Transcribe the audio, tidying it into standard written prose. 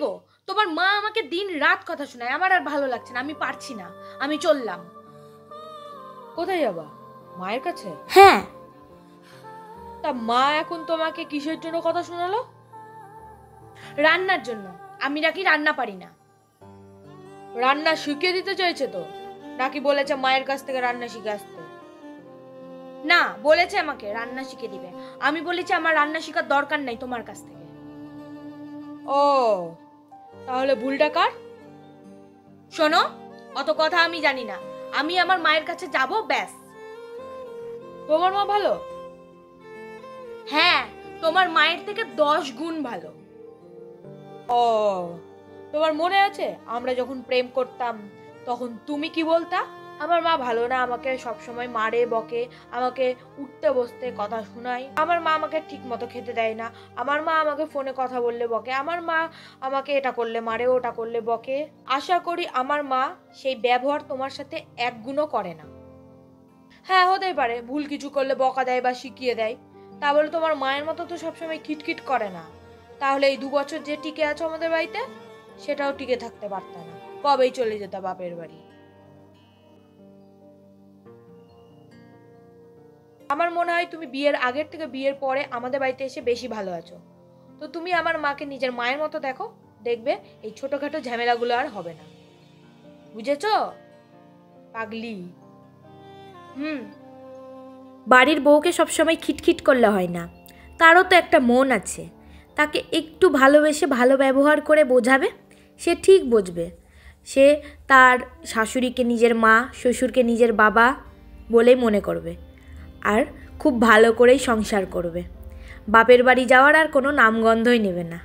গো, তোমার মা আমাকে দিন রাত কথা শোনায়, আমার আর ভালো লাগছে না, আমি পারছি না, আমি চললাম। কোথায় যাবা? মায়ের কাছে? হ্যাঁ। তা মা এখন তোমাকে কিসের জন্য কথা শোনালো? রান্নার জন্য। আমি নাকি রান্না পারি না। রান্না শিখিয়ে দিতে চাইছে তো, নাকি বলেছে মায়ের কাছ থেকে রান্না শিখে আসতে? না, বলেছে আমাকে রান্না শিখে দিবে। আমি বলেছি আমার রান্না শেখার দরকার নাই তোমার কাছ থেকে। ও, তাহলে ভুলটা কার? শোনো, অত কথা আমি জানি না, আমি আমার মায়ের কাছে যাব, ব্যাস। তোমার মা ভালো? হ্যাঁ, তোমার মায়ের থেকে 10 গুণ ভালো। ও, তোমার মনে আছে আমরা যখন প্রেম করতাম তখন তুমি কি বলতা? আমার মা ভালো না, আমাকে সবসময় মারে বকে, আমাকে উঠতে বসতে কথা শোনায়, আমার মা আমাকে ঠিক মতো খেতে দেয় না, আমার মা আমাকে ফোনে কথা বললে বকে, আমার মা আমাকে এটা করলে মারে, ওটা করলে বকে। আশা করি আমার মা সেই ব্যবহার তোমার সাথে এক গুণও করে না। হ্যাঁ, হতেই পারে ভুল কিছু করলে বকা দেয় বা শিখিয়ে দেয়, তা বলে তোমার মায়ের মতো তো সবসময় খিটখিট করে না। তাহলে এই 2 বছর যে টিকে আছো আমাদের বাড়িতে, সেটাও টিকে থাকতে পারতা না, কবেই চলে যেতা বাপের বাড়ি। আমার মনে হয় তুমি বিয়ের আগের থেকে বিয়ের পরে আমাদের বাড়িতে এসে বেশি ভালো আছো। তো তুমি আমার মাকে নিজের মায়ের মতো দেখো, দেখবে এই ছোটখাটো ঝামেলাগুলো আর হবে না। বুঝেছো পাগলি? বাড়ির বউকে সবসময় খিটখিট করলে হয় না, তারও তো একটা মন আছে, তাকে একটু ভালোবেসে ভালো ব্যবহার করে বোঝাবে, সে ঠিক বুঝবে। সে তার শাশুড়িকে নিজের মা, শ্বশুরকে নিজের বাবা বলেই মনে করবে, আর খুব ভালো করেই সংসার করবে। বাপের বাড়ি যাওয়ার আর কোনো নামগন্ধই নেবে না।